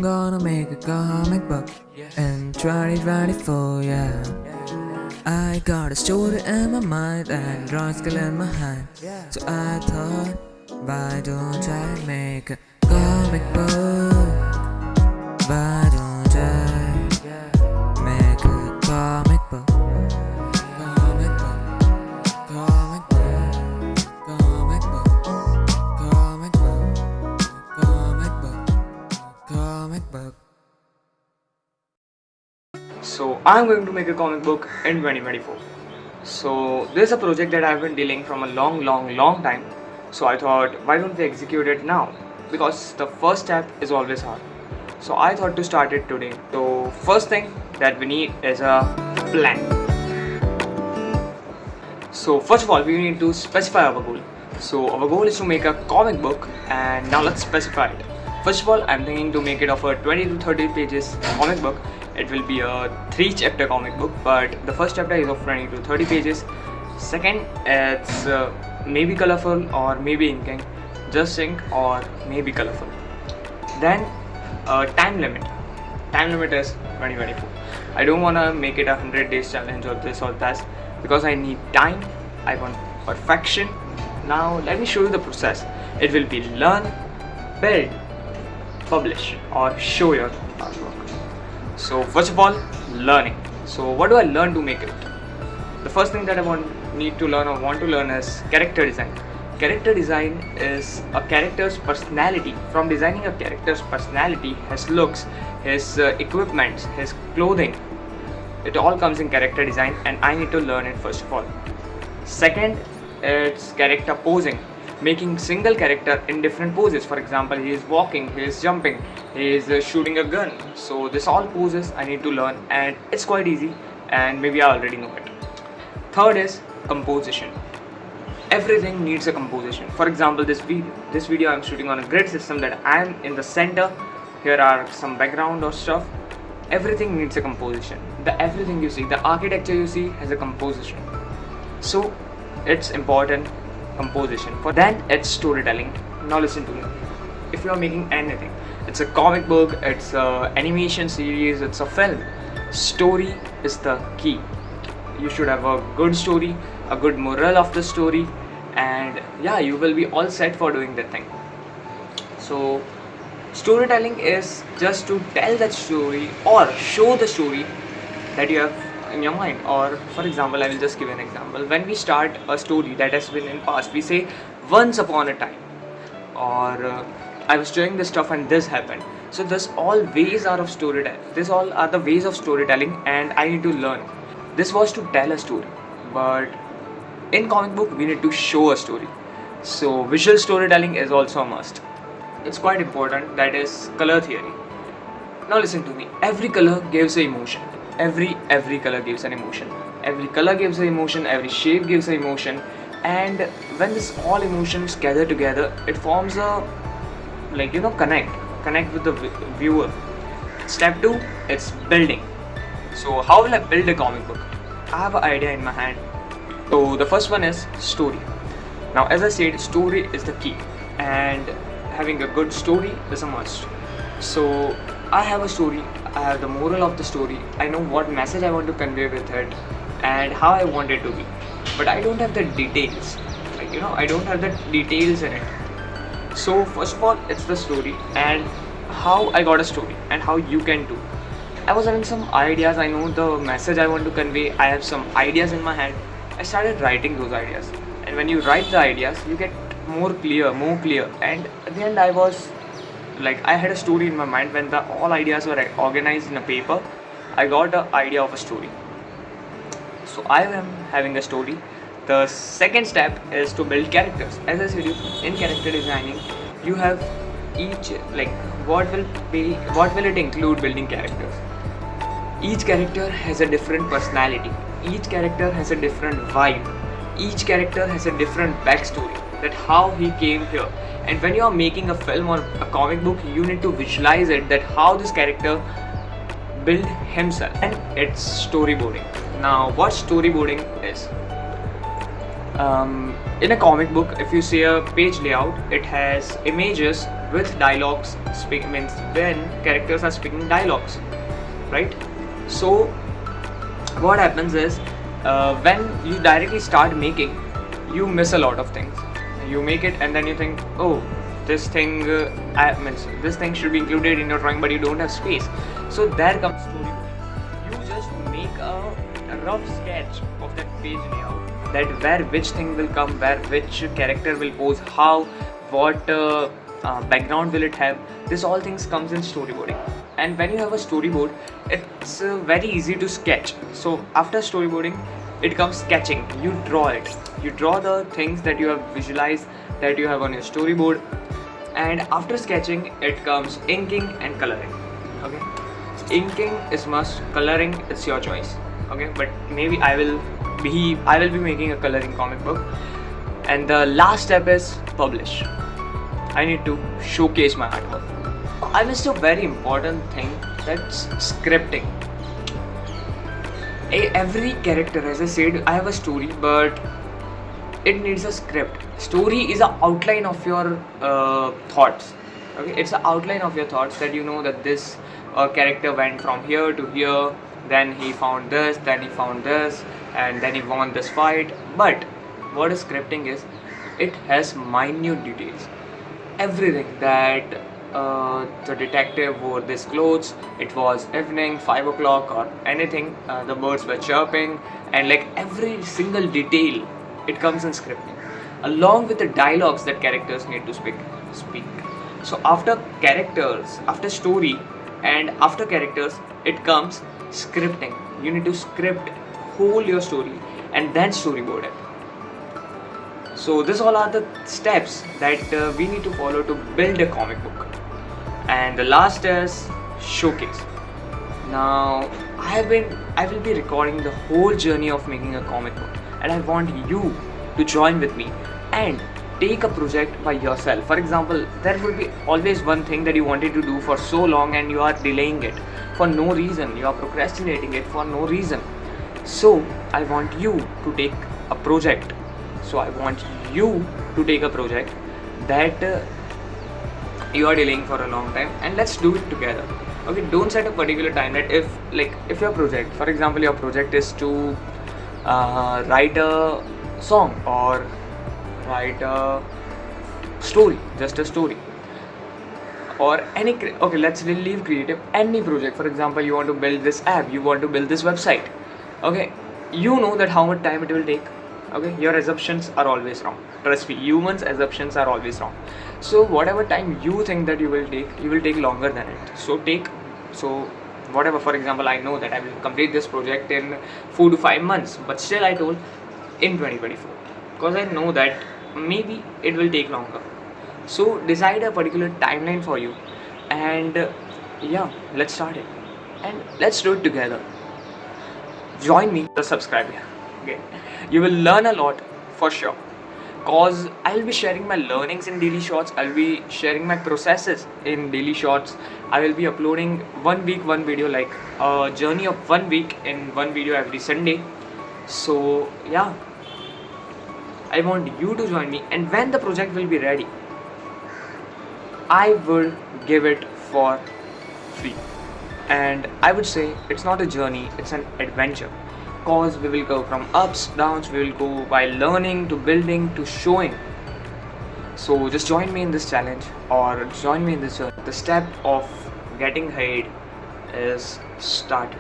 gonna make a comic book in 2024, yeah. I got a story in my mind and drawing skill in my hand. So I thought, why don't I make a comic book? Why don't I make a comic book? Comic book, comic book, comic book, comic book, comic book, comic book. So I'm going to make a comic book in 2024. So this is a project that I've been dealing from a long time. So I thought, why don't we execute it now? Because the first step is always hard. So I thought to start it today. So first thing that we need is a plan. So first of all, we need to specify our goal. So our goal is to make a comic book, and now let's specify it. First of all, I'm thinking to make it of a 20 to 30 pages comic book. It will be a 3-chapter comic book, but the first chapter is of 20 to 30 pages. Second, it's maybe colorful or maybe inking, just ink or maybe colorful. Then time limit. Time limit is 2024. I don't want to make it a 100 days challenge or this or that, because I need time. I want perfection. Now let me show you the process. It will be learn, build, publish or show your artwork. So first of all, learning. So what do I learn to make it? The first thing that I need to learn or want to learn is character design. Character design is a character's personality. From designing a character's personality, his looks, his equipment, his clothing, it all comes in character design, and I need to learn it first of all. Second, it's character posing. Making single character in different poses. For example, he is walking, he is jumping, he is shooting a gun. So this all poses I need to learn, and it's quite easy, and maybe I already know it. Third is composition. Everything needs a composition. For example, this video I'm shooting on a grid system that I am in the center. Here are some background or stuff. Everything needs a composition. Everything you see, the architecture you see has a composition. So it's important, composition. For then it's storytelling. Now listen to me. If you are making anything, it's a comic book, it's a animation series, it's a film, story is the key. You should have a good story, a good moral of the story, and yeah, you will be all set for doing that thing. So storytelling is just to tell that story or show the story that you have in your mind. Or for example, I will just give an example. When we start a story that has been in past, we say once upon a time, or I was doing this stuff and this happened. So this all ways are of storytelling. These all are the ways of storytelling, and I need to learn. This was to tell a story, but in comic book we need to show a story. So visual storytelling is also a must. It's quite important. That is color theory. Now listen to me. Every color gives an emotion. Every color gives an emotion. Every color gives an emotion. Every shape gives an emotion. And when this all emotions gather together, it forms a connect with the viewer. Step 2, it's building. So how will I build a comic book? I have an idea in my hand. So the first one is story. Now as I said, story is the key, and having a good story is a must. So I have a story, I have the moral of the story, I know what message I want to convey with it and how I want it to be, but I don't have the details. I don't have the details in it. So first of all, it's the story and how I got a story and how you can too. I was having some ideas, I know the message I want to convey, I have some ideas in my head. I started writing those ideas, and when you write the ideas, you get more clear, and at the end I had a story in my mind. When all ideas were organized in a paper, I got the idea of a story. So I am having a story. The second step is to build characters. As I said, in character designing, you have each what will it include building characters? Each character has a different personality. Each character has a different vibe. Each character has a different backstory, that how he came here. And when you are making a film or a comic book, you need to visualize it, that how this character built himself. And it's storyboarding. Now what storyboarding is? In a comic book, if you see a page layout, it has images with dialogues, means when characters are speaking dialogues, right? So what happens is, when you directly start making, you miss a lot of things. You make it and then you think, oh, this thing this thing should be included in your drawing, but you don't have space. So there comes storyboarding. You just make a rough sketch of that page layout, that where which thing will come, where which character will pose, how, what background will it have. This all things comes in storyboarding. And when you have a storyboard, it's very easy to sketch. So after storyboarding, it comes sketching. You draw it. You draw the things that you have visualized, that you have on your storyboard. And after sketching, it comes inking and coloring. Okay, inking is must, coloring it's your choice. Okay, but maybe I will be making a coloring comic book. And the last step is publish. I need to showcase my artwork. I missed a very important thing, that's scripting. Every character, as I said, I have a story, but it needs a script. Story is an outline of your thoughts. Okay, it's an outline of your thoughts, that you know that this character went from here to here, then he found this, then he found this, and then he won this fight. But what is scripting is, it has minute details. Everything, that the detective wore this clothes, it was evening, 5 o'clock or anything, the birds were chirping, and like every single detail, it comes in scripting, along with the dialogues that characters need to speak. So after characters, after story, and after characters, it comes scripting. You need to script whole your story and then storyboard it. So these all are the steps that we need to follow to build a comic book. And the last is showcase. Now I will be recording the whole journey of making a comic book, and I want you to join with me and take a project by yourself. For example, there will be always one thing that you wanted to do for so long and you are delaying it for no reason, you are procrastinating it for no reason. So I want you to take a project. So I want you to take a project that you are delaying for a long time, and let's do it together. Okay, don't set a particular time. That if your project, for example, your project is to write a song or write a story, just a story, or any okay, let's leave creative, any project. For example, you want to build this app, you want to build this website. Okay, you know that how much time it will take. Okay, your assumptions are always wrong. Trust me, humans' assumptions are always wrong. So whatever time you think that you will take longer than it. So whatever, for example, I know that I will complete this project in 4 to 5 months, but still I told in 2024, because I know that maybe it will take longer. So decide a particular timeline for you, and yeah, let's start it, and let's do it together. Join me, just subscribe here. Okay, you will learn a lot for sure, cause I'll be sharing my learnings in daily shorts. I'll be sharing my processes in daily shorts. I will be uploading 1 week 1 video, like a journey of 1 week in 1 video every Sunday. So yeah, I want you to join me, and when the project will be ready, I will give it for free. And I would say it's not a journey, it's an adventure, cause we will go from ups, downs, we will go by learning to building to showing. So just join me in this challenge, or join me in this journey. The step of getting ahead is started.